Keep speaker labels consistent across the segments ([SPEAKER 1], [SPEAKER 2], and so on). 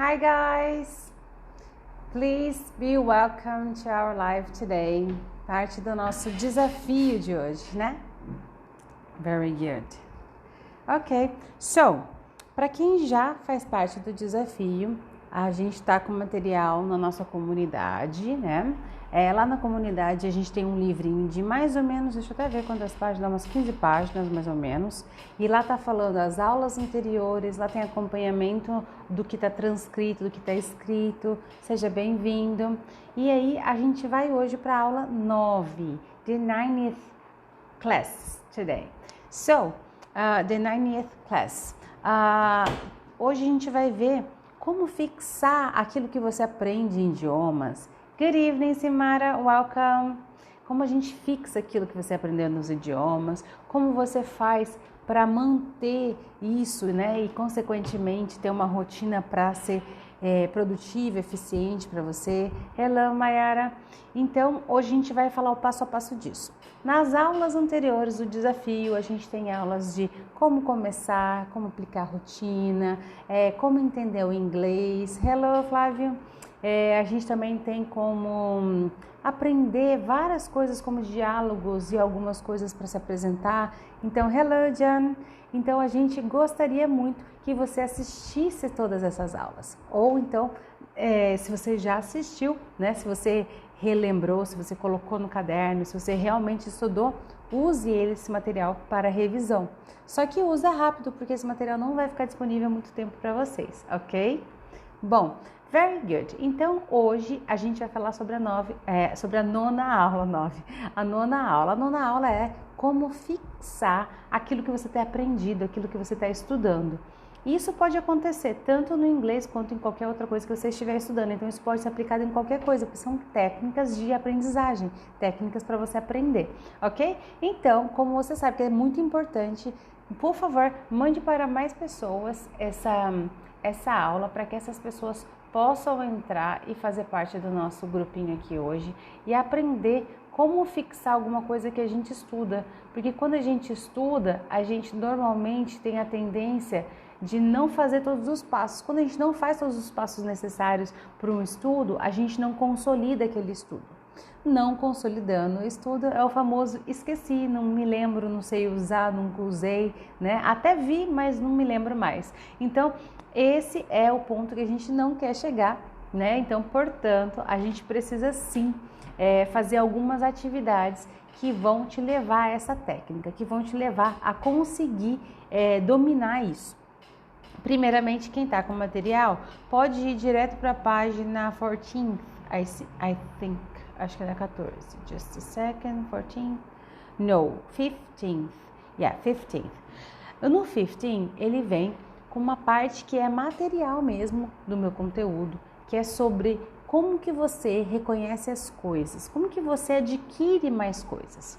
[SPEAKER 1] Hi guys! Please be welcome to our live today. Parte do nosso desafio de hoje, né? Very good. Ok, so, para quem já faz parte do desafio, a gente está com material na nossa comunidade, né? Lá na comunidade a gente tem um livrinho de mais ou menos, deixa eu até ver quantas páginas, umas 15 páginas mais ou menos. E lá tá falando as aulas anteriores, lá tem acompanhamento do que tá transcrito, do que tá escrito. Seja bem-vindo. E aí a gente vai hoje para a aula 9, the 9th class today. So, the 9th class. Hoje a gente vai ver como fixar aquilo que você aprende em idiomas. Good evening, Simara. Welcome. Como a gente fixa aquilo que você aprendeu nos idiomas, como você faz para manter isso, né? E, consequentemente, ter uma rotina para ser produtiva, eficiente para você. Hello, Mayara. Então, hoje a gente vai falar o passo a passo disso. Nas aulas anteriores do desafio, a gente tem aulas de como começar, como aplicar a rotina, como entender o inglês. Hello, Flávio. A gente também tem como aprender várias coisas como diálogos e algumas coisas para se apresentar. Então, hello, Jan. Então, a gente gostaria muito que você assistisse todas essas aulas. Ou então, se você já assistiu, né? Se você relembrou, se você colocou no caderno, se você realmente estudou, use esse material para revisão. Só que usa rápido, porque esse material não vai ficar disponível há muito tempo para vocês, ok? Bom, very good. Então, hoje a gente vai falar sobre a nona aula, 9. A nona aula é como fixar aquilo que você tem aprendido, aquilo que você está estudando. Isso pode acontecer tanto no inglês quanto em qualquer outra coisa que você estiver estudando. Então, isso pode ser aplicado em qualquer coisa, porque são técnicas de aprendizagem, técnicas para você aprender, ok? Então, como você sabe que é muito importante, por favor, mande para mais pessoas essa aula, para que essas pessoas possam entrar e fazer parte do nosso grupinho aqui hoje e aprender como fixar alguma coisa que a gente estuda. Porque quando a gente estuda, a gente normalmente tem a tendência de não fazer todos os passos. Quando a gente não faz todos os passos necessários para um estudo, a gente não consolida aquele estudo. Não consolidando o estudo é o famoso esqueci, não me lembro, não sei usar, nunca usei, né? Até vi, mas não me lembro mais. Então, esse é o ponto que a gente não quer chegar, né? Então, portanto, a gente precisa sim fazer algumas atividades que vão te levar a essa técnica, que vão te levar a conseguir dominar isso. Primeiramente, quem está com material pode ir direto para a página 14th, I think, acho que é 14. Just a second, 14th. No, 15th. Yeah, 15th. No 15th, ele vem com uma parte que é material mesmo do meu conteúdo, que é sobre como que você reconhece as coisas, como que você adquire mais coisas.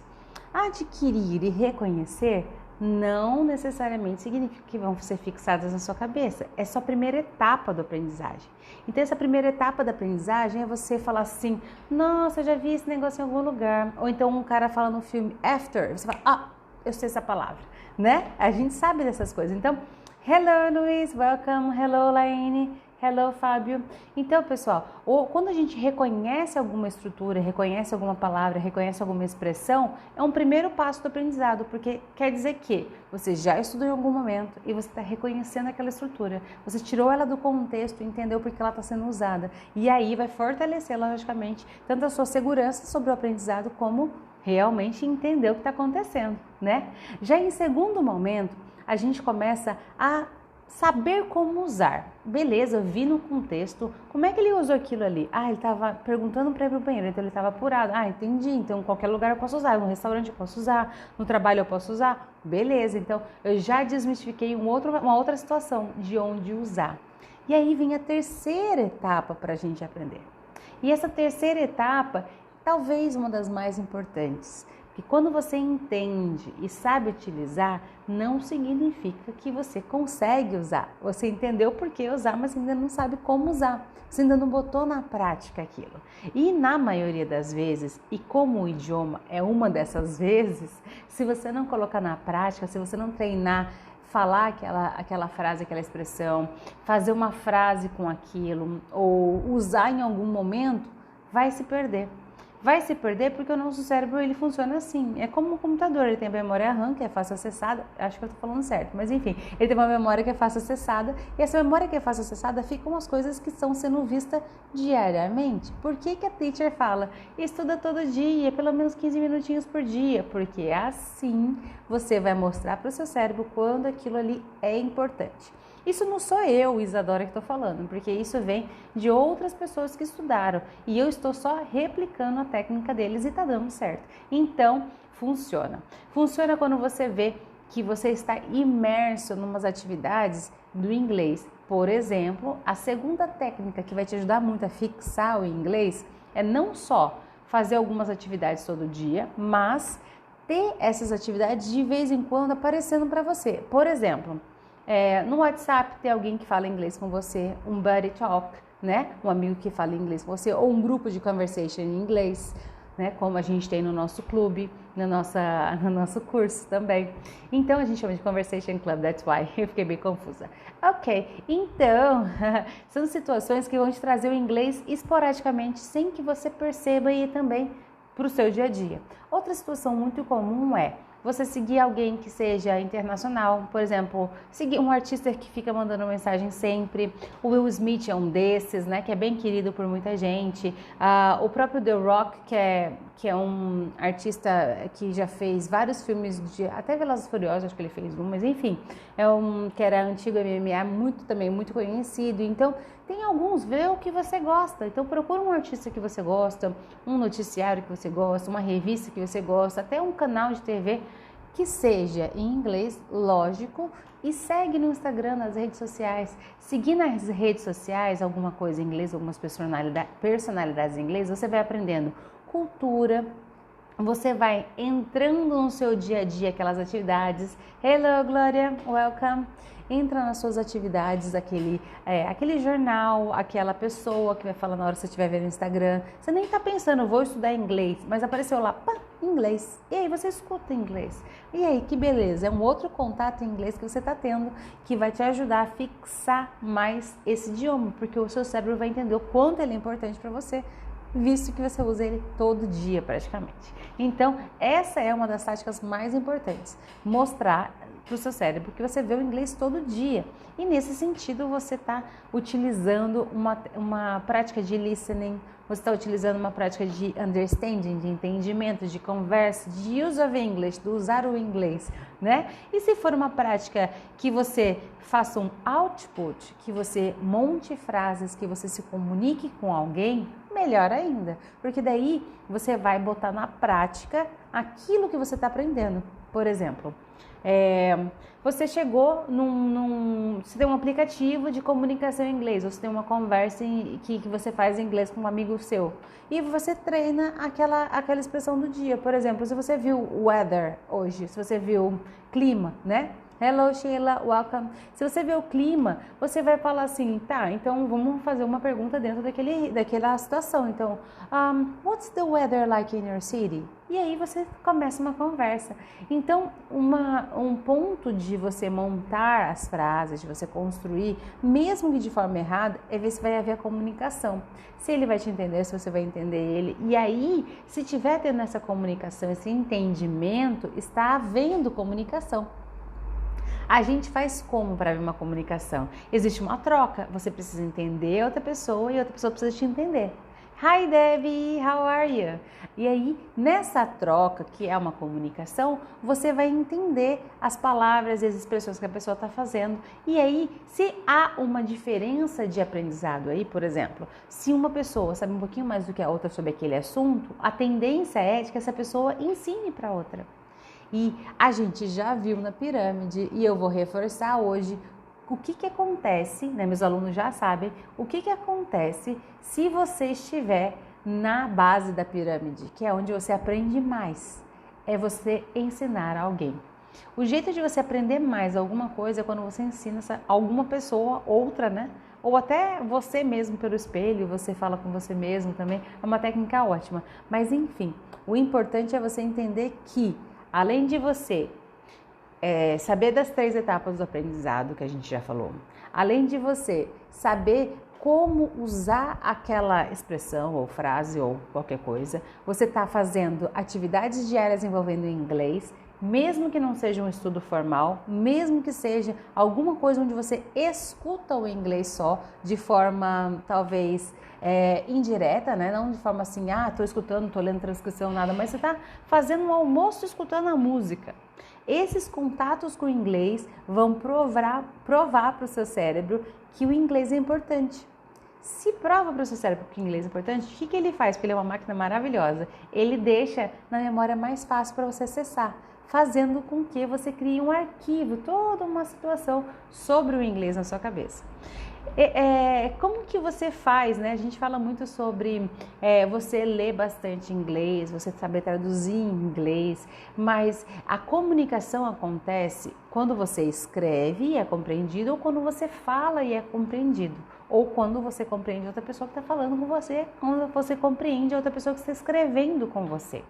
[SPEAKER 1] Adquirir e reconhecer não necessariamente significa que vão ser fixadas na sua cabeça. É só a primeira etapa da aprendizagem. Então, essa primeira etapa da aprendizagem é você falar assim, nossa, eu já vi esse negócio em algum lugar. Ou então um cara fala no filme after, você fala, eu sei essa palavra, né? A gente sabe dessas coisas. Então, hello, Luiz, welcome, hello, Laine. Hello, Fábio. Então, pessoal, quando a gente reconhece alguma estrutura, reconhece alguma palavra, reconhece alguma expressão, é um primeiro passo do aprendizado, porque quer dizer que você já estudou em algum momento e você está reconhecendo aquela estrutura. Você tirou ela do contexto, entendeu porque ela está sendo usada. E aí vai fortalecer, logicamente, tanto a sua segurança sobre o aprendizado, como realmente entender o que está acontecendo, né? Já em segundo momento, a gente começa a saber como usar. Beleza, vi no contexto. Como é que ele usou aquilo ali? Ele estava perguntando para ir para o banheiro, então ele estava apurado. Entendi. Então, em qualquer lugar eu posso usar. No restaurante eu posso usar. No trabalho eu posso usar. Beleza, então eu já desmistifiquei uma outra situação de onde usar. E aí vem a terceira etapa para a gente aprender. E essa terceira etapa, talvez uma das mais importantes. Que quando você entende e sabe utilizar, não significa que você consegue usar. Você entendeu por que usar, mas ainda não sabe como usar. Você ainda não botou na prática aquilo. E na maioria das vezes, e como o idioma é uma dessas vezes, se você não colocar na prática, se você não treinar falar aquela frase, aquela expressão, fazer uma frase com aquilo ou usar em algum momento, vai se perder. Vai se perder porque o nosso cérebro ele funciona assim. É como um computador, ele tem a memória RAM, que é fácil acessada, acho que eu tô falando certo, mas enfim, ele tem uma memória que é fácil acessada, e essa memória que é fácil acessada ficam as coisas que estão sendo vistas diariamente. Por que que a teacher fala? Estuda todo dia, pelo menos 15 minutinhos por dia, porque assim você vai mostrar para o seu cérebro quando aquilo ali é importante. Isso não sou eu, Isadora, que estou falando, porque isso vem de outras pessoas que estudaram e eu estou só replicando a técnica deles e está dando certo. Então, funciona. Funciona quando você vê que você está imerso em umas atividades do inglês. Por exemplo, a segunda técnica que vai te ajudar muito a fixar o inglês é não só fazer algumas atividades todo dia, mas ter essas atividades de vez em quando aparecendo para você. Por exemplo, no WhatsApp tem alguém que fala inglês com você, um buddy talk, né? Um amigo que fala inglês com você, ou um grupo de conversation em inglês, né? Como a gente tem no nosso clube, no nosso curso também. Então a gente chama de Conversation Club, that's why. Eu fiquei bem confusa. Ok, então são situações que vão te trazer o inglês esporadicamente, sem que você perceba e também para o seu dia a dia. Outra situação muito comum é você seguir alguém que seja internacional, por exemplo, seguir um artista que fica mandando mensagem sempre. O Will Smith é um desses, né, que é bem querido por muita gente. O próprio The Rock, que é um artista que já fez vários filmes, até Velozes e Furiosos, acho que ele fez um, mas enfim, que era antigo MMA, também muito conhecido. Então, tem alguns, vê o que você gosta. Então, procura um artista que você gosta, um noticiário que você gosta, uma revista que você gosta, até um canal de TV que seja em inglês, lógico, e segue no Instagram, nas redes sociais. Seguir nas redes sociais alguma coisa em inglês, algumas personalidades em inglês, você vai aprendendo cultura, você vai entrando no seu dia a dia, aquelas atividades. Hello, Glória, welcome. Entra nas suas atividades, aquele jornal, aquela pessoa que vai falar na hora que você estiver vendo no Instagram. Você nem está pensando, vou estudar inglês, mas apareceu lá, pá, inglês. E aí você escuta inglês. E aí, que beleza, é um outro contato em inglês que você está tendo que vai te ajudar a fixar mais esse idioma, porque o seu cérebro vai entender o quanto ele é importante para você, visto que você usa ele todo dia praticamente. Então, essa é uma das táticas mais importantes, mostrar para o seu cérebro que você vê o inglês todo dia. E nesse sentido, você está utilizando uma prática de listening, você está utilizando uma prática de understanding, de entendimento, de conversa, de use of English, de usar o inglês, né? E se for uma prática que você faça um output, que você monte frases, que você se comunique com alguém, melhor ainda, porque daí você vai botar na prática aquilo que você está aprendendo. Por exemplo, você chegou você tem um aplicativo de comunicação em inglês, você tem uma conversa que você faz em inglês com um amigo seu e você treina aquela expressão do dia. Por exemplo, se você viu weather hoje, se você viu clima, né? Hello, Sheila, welcome. Se você vê o clima, você vai falar assim, tá, então vamos fazer uma pergunta dentro daquela situação. Então, what's the weather like in your city? E aí você começa uma conversa. Então, um ponto de você montar as frases, de você construir, mesmo que de forma errada, é ver se vai haver a comunicação. Se ele vai te entender, se você vai entender ele. E aí, se tiver tendo essa comunicação, esse entendimento, está havendo comunicação. A gente faz como para haver uma comunicação? Existe uma troca, você precisa entender a outra pessoa e a outra pessoa precisa te entender. Hi Debbie, how are you? E aí, nessa troca, que é uma comunicação, você vai entender as palavras e as expressões que a pessoa está fazendo. E aí, se há uma diferença de aprendizado aí, por exemplo, se uma pessoa sabe um pouquinho mais do que a outra sobre aquele assunto, a tendência é de que essa pessoa ensine para outra. E a gente já viu na pirâmide, e eu vou reforçar hoje, o que acontece, né? Meus alunos já sabem, o que acontece se você estiver na base da pirâmide, que é onde você aprende mais, é você ensinar alguém. O jeito de você aprender mais alguma coisa é quando você ensina alguma pessoa, outra, né? Ou até você mesmo pelo espelho, você fala com você mesmo também, é uma técnica ótima. Mas enfim, o importante é você entender que além de você saber das 3 etapas do aprendizado que a gente já falou, além de você saber como usar aquela expressão ou frase ou qualquer coisa, você está fazendo atividades diárias envolvendo o inglês, mesmo que não seja um estudo formal, mesmo que seja alguma coisa onde você escuta o inglês só, de forma talvez indireta, né? Não de forma assim, estou escutando, estou lendo transcrição, nada, mas você está fazendo um almoço escutando a música. Esses contatos com o inglês vão provar para o seu cérebro que o inglês é importante. Se prova para o seu cérebro que o inglês é importante, o que ele faz? Porque ele é uma máquina maravilhosa. Ele deixa na memória mais fácil para você acessar, fazendo com que você crie um arquivo, toda uma situação sobre o inglês na sua cabeça. Como que você faz, né? A gente fala muito sobre você ler bastante inglês, você saber traduzir em inglês, mas a comunicação acontece quando você escreve e é compreendido, ou quando você fala e é compreendido, ou quando você compreende outra pessoa que está falando com você, quando você compreende outra pessoa que está escrevendo com você.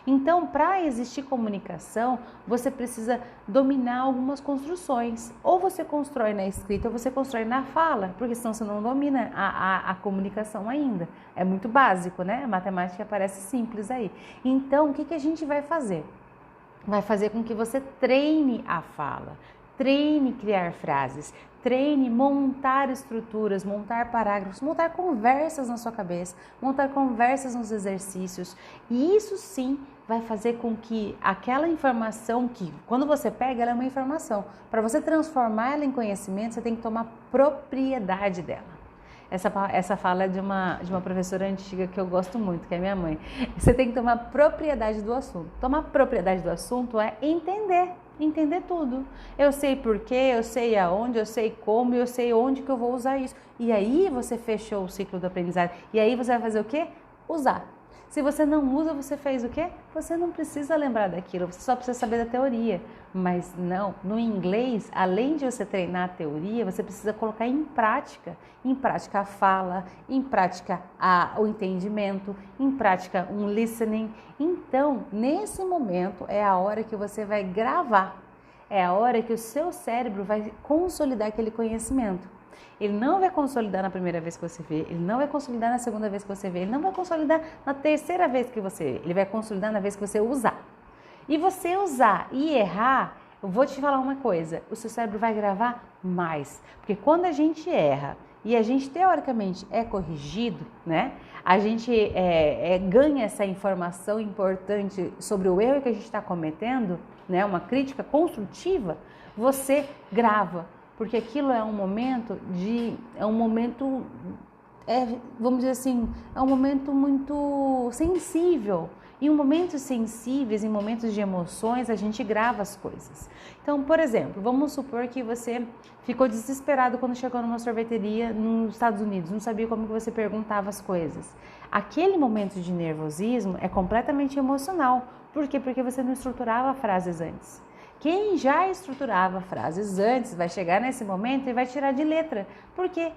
[SPEAKER 1] Então, para existir comunicação, você precisa dominar algumas construções. Ou você constrói na escrita, ou você constrói na fala, porque senão você não domina a comunicação ainda. É muito básico, né? A matemática parece simples aí. Então, o que a gente vai fazer? Vai fazer com que você treine a fala, treine criar frases, treine montar estruturas, montar parágrafos, montar conversas na sua cabeça, montar conversas nos exercícios. E isso sim vai fazer com que aquela informação que, quando você pega, ela é uma informação. Para você transformar ela em conhecimento, você tem que tomar propriedade dela. Essa fala é de uma professora antiga que eu gosto muito, que é minha mãe. Você tem que tomar propriedade do assunto. Tomar propriedade do assunto é entender tudo. Eu sei porquê, eu sei aonde, eu sei como, eu sei onde que eu vou usar isso. E aí você fechou o ciclo do aprendizado. E aí você vai fazer o quê? Usar. Se você não usa, você fez o quê? Você não precisa lembrar daquilo, você só precisa saber da teoria. Mas não, no inglês, além de você treinar a teoria, você precisa colocar em prática a fala, em prática o entendimento, em prática um listening. Então, nesse momento é a hora que você vai gravar, é a hora que o seu cérebro vai consolidar aquele conhecimento. Ele não vai consolidar na primeira vez que você vê, ele não vai consolidar na segunda vez que você vê, ele não vai consolidar na terceira vez que você vê, ele vai consolidar na vez que você usar. E você usar e errar, eu vou te falar uma coisa, o seu cérebro vai gravar mais. Porque quando a gente erra e a gente teoricamente é corrigido, né? A gente ganha essa informação importante sobre o erro que a gente está cometendo, né? Uma crítica construtiva, você grava. Porque aquilo é um momento vamos dizer assim, é um momento muito sensível. Em momentos sensíveis, em momentos de emoções, a gente grava as coisas. Então, por exemplo, vamos supor que você ficou desesperado quando chegou numa sorveteria nos Estados Unidos, não sabia como que você perguntava as coisas. Aquele momento de nervosismo é completamente emocional. Por quê? Porque você não estruturava frases antes. Quem já estruturava frases antes vai chegar nesse momento e vai tirar de letra, porque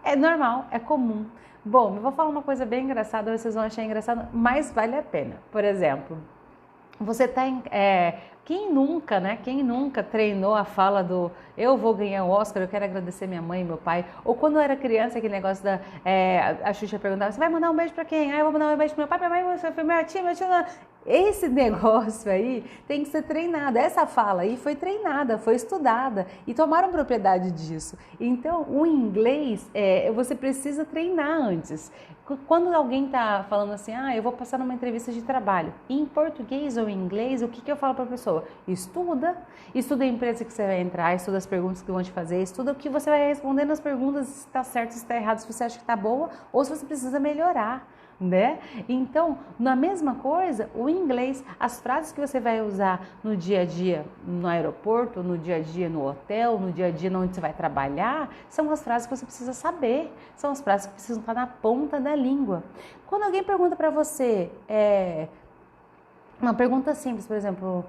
[SPEAKER 1] é normal, é comum. Bom, eu vou falar uma coisa bem engraçada, vocês vão achar engraçado, mas vale a pena. Por exemplo, você tá quem nunca treinou a fala do eu vou ganhar o Oscar, eu quero agradecer minha mãe e meu pai. Ou quando eu era criança, aquele negócio a Xuxa perguntava, você vai mandar um beijo pra quem? Eu vou mandar um beijo pro meu pai, minha mãe, minha tia. Esse negócio aí tem que ser treinado. Essa fala aí foi treinada, foi estudada e tomaram propriedade disso. Então, o inglês, você precisa treinar antes. Quando alguém está falando assim, eu vou passar numa entrevista de trabalho, em português ou em inglês, o que eu falo para a pessoa? Estuda a empresa que você vai entrar, estuda as perguntas que vão te fazer, estuda o que você vai responder nas perguntas, se está certo, se está errado, se você acha que está boa ou se você precisa melhorar. Né? Então, na mesma coisa, o inglês, as frases que você vai usar no dia a dia no aeroporto, no dia a dia no hotel, no dia a dia onde você vai trabalhar, são as frases que você precisa saber, são as frases que precisam estar na ponta da língua. Quando alguém pergunta para você, uma pergunta simples, por exemplo,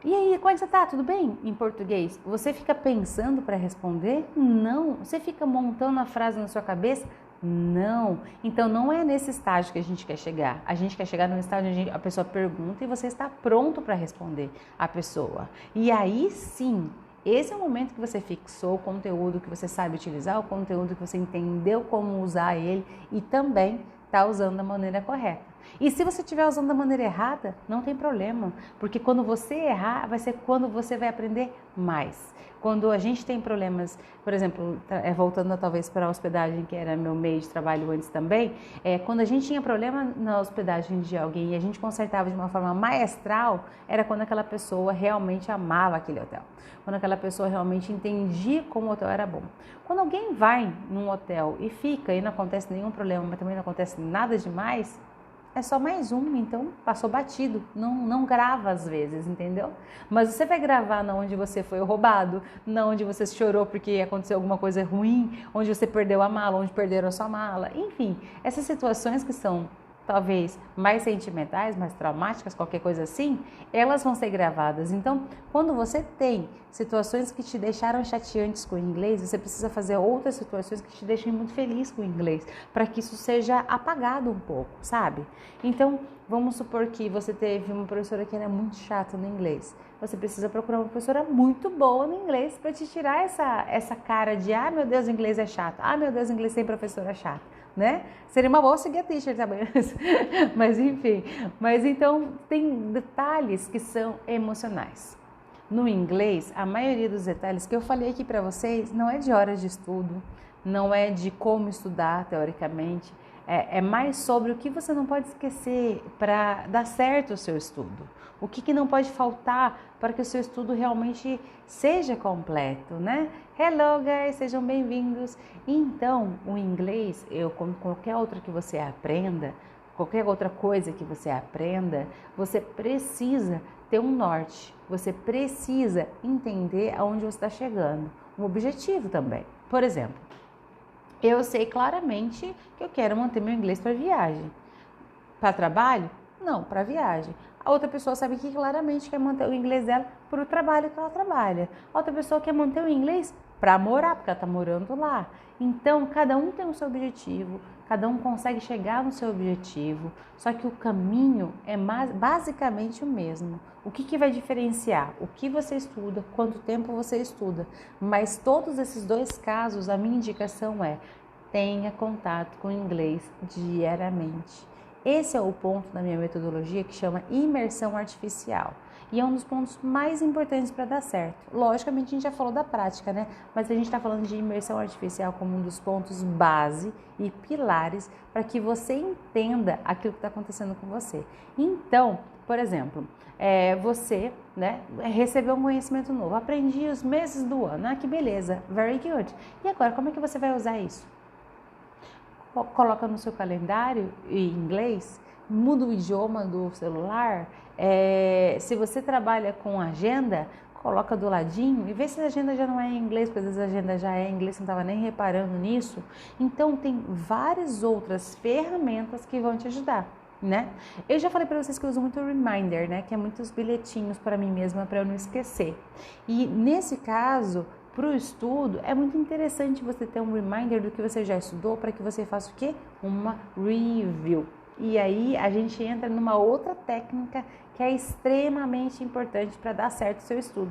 [SPEAKER 1] e aí, como é que você tá? Tudo bem? Em português, você fica pensando para responder? Não. Você fica montando a frase na sua cabeça? Não. Então não é nesse estágio que a gente quer chegar. A gente quer chegar num estágio onde a pessoa pergunta e você está pronto para responder a pessoa. E aí sim, esse é o momento que você fixou o conteúdo, que você sabe utilizar o conteúdo, que você entendeu como usar ele e também está usando da maneira correta. E se você estiver usando da maneira errada, não tem problema, porque quando você errar, vai ser quando você vai aprender mais. Quando a gente tem problemas, por exemplo, voltando talvez para a hospedagem, que era meu meio de trabalho antes também, quando a gente tinha problema na hospedagem de alguém e a gente consertava de uma forma maestral, era quando aquela pessoa realmente amava aquele hotel. Quando aquela pessoa realmente entendia como o hotel era bom. Quando alguém vai num hotel e fica e não acontece nenhum problema, mas também não acontece nada demais, é só mais um, então passou batido, não grava às vezes, entendeu? Mas você vai gravar na onde você foi roubado, na onde você chorou porque aconteceu alguma coisa ruim, onde você perdeu a mala, onde perderam a sua mala, enfim, essas situações que são talvez mais sentimentais, mais traumáticas, qualquer coisa assim, elas vão ser gravadas. Então, quando você tem situações que te deixaram chateantes com o inglês, você precisa fazer outras situações que te deixem muito feliz com o inglês, para que isso seja apagado um pouco, sabe? Então, vamos supor que você teve uma professora que era muito chata no inglês. Você precisa procurar uma professora muito boa no inglês para te tirar essa cara de ah, meu Deus, o inglês é chato. Ah, meu Deus, o inglês tem professora chata. Né? Seria uma boa seguir a teacher também, mas enfim. Mas então tem detalhes que são emocionais. No inglês, a maioria dos detalhes que eu falei aqui para vocês não é de horas de estudo, não é de como estudar teoricamente, é mais sobre o que você não pode esquecer para dar certo o seu estudo. O que não pode faltar para que o seu estudo realmente seja completo, né? Hello, guys! Sejam bem-vindos! Então, o inglês, como qualquer outra que você aprenda, qualquer outra coisa que você aprenda, você precisa ter um norte. Você precisa entender aonde você está chegando. Um objetivo também. Por exemplo, eu sei claramente que eu quero manter meu inglês para viagem. Para trabalho? Não, para viagem. A outra pessoa sabe que claramente quer manter o inglês dela para o trabalho que ela trabalha. A outra pessoa quer manter o inglês para morar, porque ela está morando lá. Então, cada um tem o seu objetivo, cada um consegue chegar no seu objetivo, só que o caminho é basicamente o mesmo. O que vai diferenciar? O que você estuda, quanto tempo você estuda. Mas todos esses dois casos, a minha indicação é: tenha contato com o inglês diariamente. Esse é o ponto da minha metodologia que chama imersão artificial. E é um dos pontos mais importantes para dar certo. Logicamente, a gente já falou da prática, né? Mas a gente está falando de imersão artificial como um dos pontos base e pilares para que você entenda aquilo que está acontecendo com você. Então, por exemplo, você recebeu um conhecimento novo. Aprendi os meses do ano. Ah, que beleza. Very good. E agora, como é que você vai usar isso? Coloca no seu calendário em inglês, muda o idioma do celular. Se você trabalha com agenda, coloca do ladinho e vê se a agenda já não é em inglês, porque às vezes a agenda já é em inglês, você não estava nem reparando nisso. Então, tem várias outras ferramentas que vão te ajudar, né? Eu já falei para vocês que eu uso muito o Reminder, né? Que é muitos bilhetinhos para mim mesma, para eu não esquecer. E nesse caso, para o estudo, é muito interessante você ter um reminder do que você já estudou para que você faça o quê? Uma review. E aí a gente entra numa outra técnica que é extremamente importante para dar certo o seu estudo.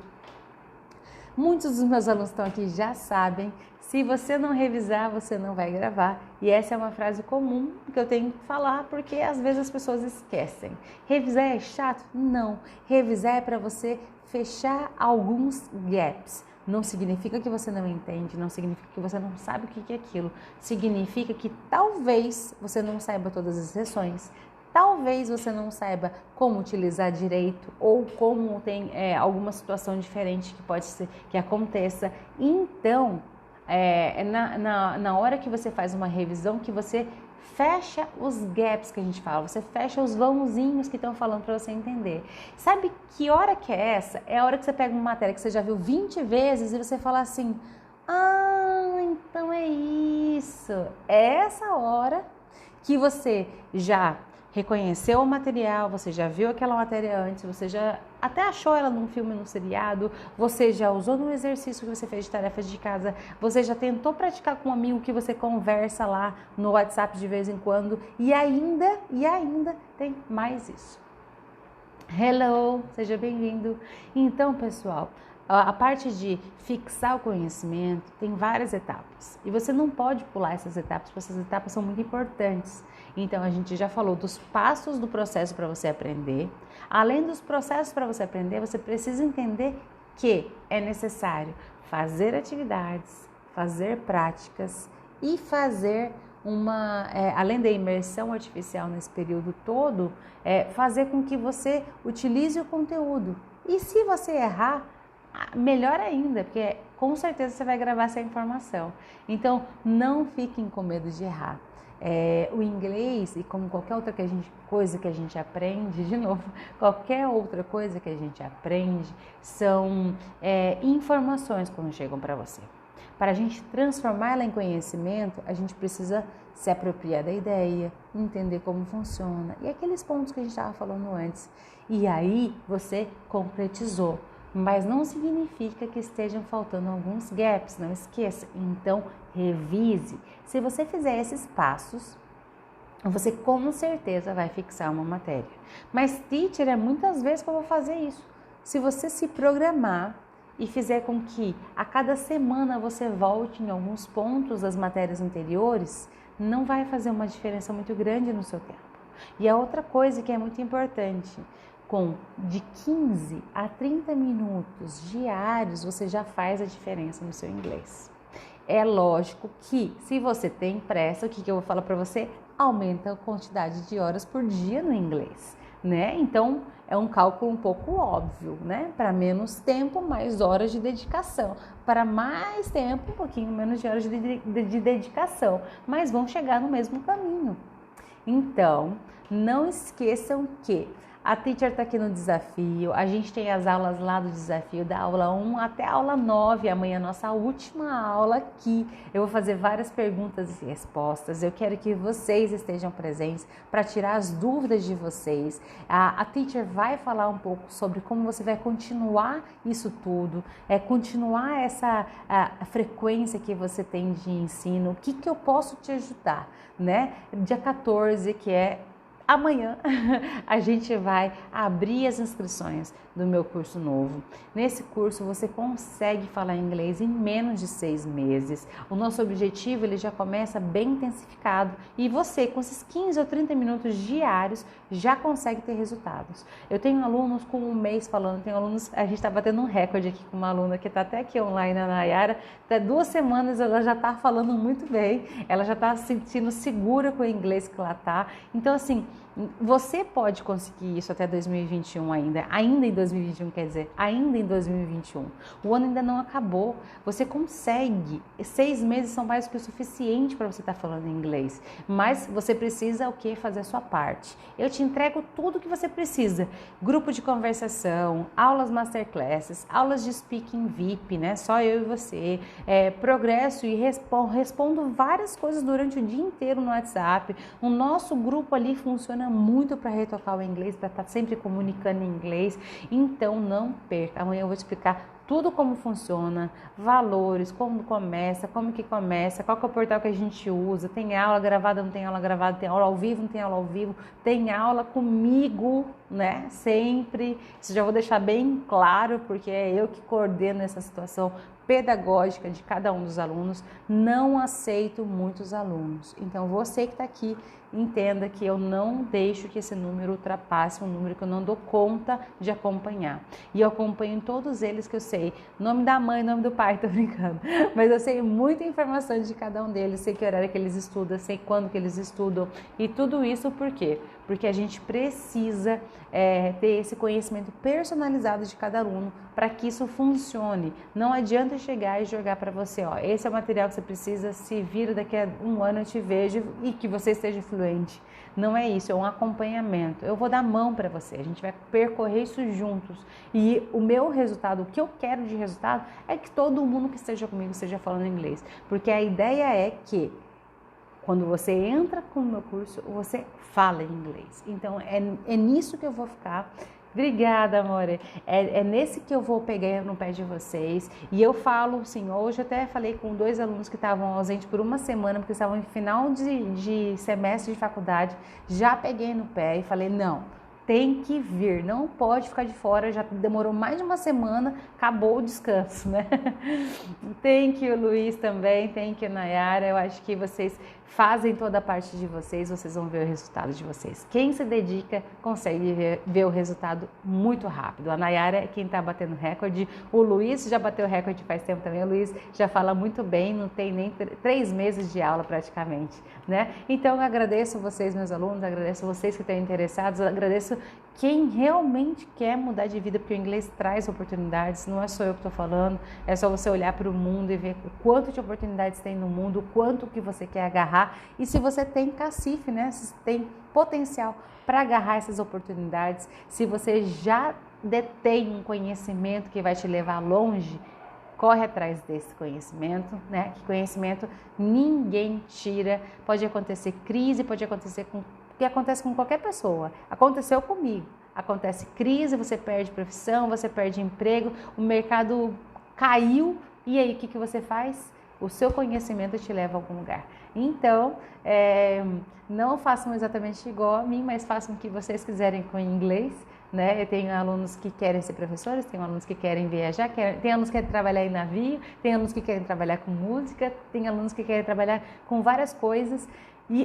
[SPEAKER 1] Muitos dos meus alunos estão aqui já sabem, se você não revisar, você não vai gravar. E essa é uma frase comum que eu tenho que falar porque às vezes as pessoas esquecem. Revisar é chato? Não. Revisar é para você fechar alguns gaps. Não significa que você não entende, não significa que você não sabe o que é aquilo. Significa que talvez você não saiba todas as sessões, talvez você não saiba como utilizar direito ou como tem alguma situação diferente que pode ser que aconteça. Então, na hora que você faz uma revisão, que você fecha os gaps que a gente fala, você fecha os vãozinhos que estão falando para você entender. Sabe que hora que é essa? É a hora que você pega uma matéria que você já viu 20 vezes e você fala assim: ah, então é isso. É essa hora que você já reconheceu o material, você já viu aquela matéria antes, você já até achou ela num filme, num seriado, você já usou no exercício que você fez de tarefas de casa, você já tentou praticar com um amigo que você conversa lá no WhatsApp de vez em quando, e ainda tem mais isso. Hello, seja bem-vindo. Então, pessoal, a parte de fixar o conhecimento tem várias etapas e você não pode pular essas etapas, porque essas etapas são muito importantes. Então, a gente já falou dos passos do processo para você aprender. Além dos processos para você aprender, você precisa entender que é necessário fazer atividades, fazer práticas e fazer além da imersão artificial nesse período todo, fazer com que você utilize o conteúdo. E se você errar, melhor ainda, porque com certeza você vai gravar essa informação. Então, não fiquem com medo de errar. O inglês, e como qualquer outra coisa que a gente aprende, de novo, qualquer outra coisa que a gente aprende, são informações quando chegam para você. Para a gente transformar ela em conhecimento, a gente precisa se apropriar da ideia, entender como funciona e aqueles pontos que a gente estava falando antes. E aí você concretizou, mas não significa que estejam faltando alguns gaps, não esqueça. Então, revise. Se você fizer esses passos, você com certeza vai fixar uma matéria. Mas, teacher, é muitas vezes que eu vou fazer isso. Se você se programar e fizer com que a cada semana você volte em alguns pontos das matérias anteriores, não vai fazer uma diferença muito grande no seu tempo. E a outra coisa que é muito importante, de 15 a 30 minutos diários, você já faz a diferença no seu inglês. É lógico que, se você tem pressa, o que eu vou falar para você? Aumenta a quantidade de horas por dia no inglês, né? Então, é um cálculo um pouco óbvio, né? Para menos tempo, mais horas de dedicação. Para mais tempo, um pouquinho menos de horas de dedicação. Mas vão chegar no mesmo caminho. Então, não esqueçam que a Teacher está aqui no desafio, a gente tem as aulas lá do desafio, da aula 1 até a aula 9, amanhã nossa última aula aqui. Eu vou fazer várias perguntas e respostas, eu quero que vocês estejam presentes para tirar as dúvidas de vocês. A Teacher vai falar um pouco sobre como você vai continuar isso tudo, continuar essa frequência que você tem de ensino, o que eu posso te ajudar, né? Dia 14, que é amanhã, a gente vai abrir as inscrições do meu curso novo. Nesse curso você consegue falar inglês em menos de 6 meses. O nosso objetivo ele já começa bem intensificado e você com esses 15 ou 30 minutos diários já consegue ter resultados. Eu tenho alunos com um mês falando, a gente está batendo um recorde aqui com uma aluna que está até aqui online, a Nayara, até 2 semanas ela já está falando muito bem, ela já está se sentindo segura com o inglês que ela está. Então assim, você pode conseguir isso até 2021 ainda em 2021, quer dizer, ainda em 2021. O ano ainda não acabou. Você consegue. 6 meses são mais do que o suficiente para você estar falando inglês. Mas você precisa o quê? Fazer a sua parte. Eu te entrego tudo que você precisa. Grupo de conversação, aulas masterclasses, aulas de speaking VIP, né? Só eu e você. Progresso e respondo várias coisas durante o dia inteiro no WhatsApp. O nosso grupo ali funciona muito para retocar o inglês, para estar sempre comunicando em inglês. Então não perca, amanhã eu vou te explicar tudo como funciona, valores, como começa, como que começa, qual que é o portal que a gente usa, tem aula gravada, não tem aula gravada, tem aula ao vivo, não tem aula ao vivo, tem aula comigo, né, sempre. Isso já vou deixar bem claro, porque é eu que coordeno essa situação pedagógica de cada um dos alunos. Não aceito muitos alunos, então você que está aqui, entenda que eu não deixo que esse número ultrapasse um número que eu não dou conta de acompanhar. E eu acompanho todos eles que eu sei nome da mãe, nome do pai, tô brincando. Mas eu sei muita informação de cada um deles, sei que horário que eles estudam, sei quando que eles estudam. E tudo isso por quê? Porque a gente precisa ter esse conhecimento personalizado de cada aluno para que isso funcione. Não adianta chegar e jogar para você, ó, esse é o material que você precisa, se vira, daqui a um ano eu te vejo e que você esteja fluente. Não é isso, é um acompanhamento. Eu vou dar mão para você, a gente vai percorrer isso juntos. E o meu resultado, o que eu quero de resultado é que todo mundo que esteja comigo esteja falando inglês. Porque a ideia é que quando você entra com o meu curso, você fala em inglês. Então, é nisso que eu vou ficar Obrigada, amore. É nesse que eu vou pegar no pé de vocês. E eu falo, sim, hoje eu até falei com 2 alunos que estavam ausentes por uma semana, porque estavam em final de semestre de faculdade. Já peguei no pé e falei, não, tem que vir, não pode ficar de fora, já demorou mais de uma semana, acabou o descanso, né? Thank you, Luiz, também, thank you, Nayara. Eu acho que vocês fazem toda a parte de vocês, vocês vão ver o resultado de vocês. Quem se dedica consegue ver o resultado muito rápido. A Nayara é quem está batendo recorde, o Luiz já bateu recorde faz tempo também, o Luiz já fala muito bem, não tem nem 3 meses de aula praticamente, né? Então eu agradeço vocês, meus alunos, agradeço vocês que estão interessados, agradeço quem realmente quer mudar de vida, porque o inglês traz oportunidades, não é só eu que estou falando, é só você olhar para o mundo e ver o quanto de oportunidades tem no mundo, o quanto que você quer agarrar e se você tem cacife, né? Se tem potencial para agarrar essas oportunidades, se você já detém um conhecimento que vai te levar longe, corre atrás desse conhecimento, né? Que conhecimento ninguém tira, pode acontecer crise, pode acontecer que acontece com qualquer pessoa. Aconteceu comigo. Acontece crise, você perde profissão, você perde emprego, o mercado caiu e aí o que você faz? O seu conhecimento te leva a algum lugar. Então, não façam exatamente igual a mim, mas façam o que vocês quiserem com inglês, né? Eu tenho alunos que querem ser professores, tenho alunos que querem viajar, tem alunos que querem trabalhar em navio, tem alunos que querem trabalhar com música, tem alunos que querem trabalhar com várias coisas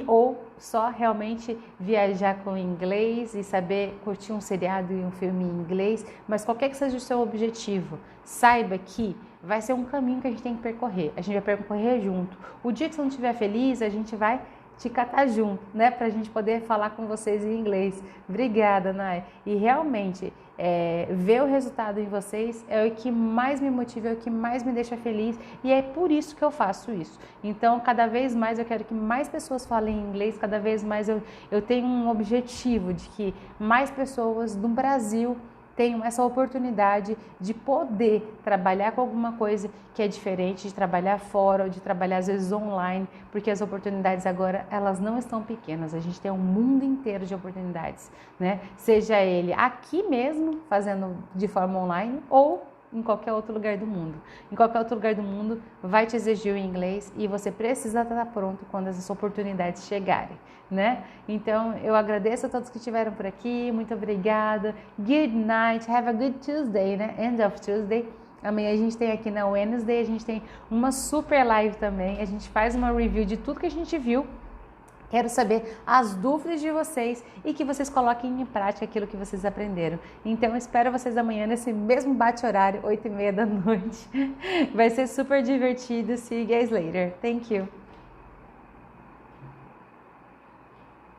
[SPEAKER 1] ou só realmente viajar com inglês e saber curtir um seriado e um filme em inglês, mas qualquer que seja o seu objetivo, saiba que vai ser um caminho que a gente tem que percorrer, a gente vai percorrer junto. O dia que você não estiver feliz, a gente vai te catar junto, né? Pra gente poder falar com vocês em inglês. Obrigada, Nay. E realmente, ver o resultado em vocês é o que mais me motiva, é o que mais me deixa feliz e é por isso que eu faço isso. Então, cada vez mais eu quero que mais pessoas falem inglês, cada vez mais eu tenho um objetivo de que mais pessoas do Brasil tenham essa oportunidade de poder trabalhar com alguma coisa que é diferente, de trabalhar fora ou de trabalhar às vezes online, porque as oportunidades agora elas não estão pequenas, a gente tem um mundo inteiro de oportunidades, né? Seja ele aqui mesmo, fazendo de forma online ou em qualquer outro lugar do mundo. Em qualquer outro lugar do mundo vai te exigir o inglês e você precisa estar pronto quando essas oportunidades chegarem, né? Então, eu agradeço a todos que estiveram por aqui, muito obrigada. Good night, have a good Tuesday, né? End of Tuesday. Amanhã a gente tem aqui na Wednesday, a gente tem uma super live também, a gente faz uma review de tudo que a gente viu. Quero saber as dúvidas de vocês e que vocês coloquem em prática aquilo que vocês aprenderam. Então, espero vocês amanhã nesse mesmo bate-horário, 8h30 da noite. Vai ser super divertido. See you guys later. Thank you.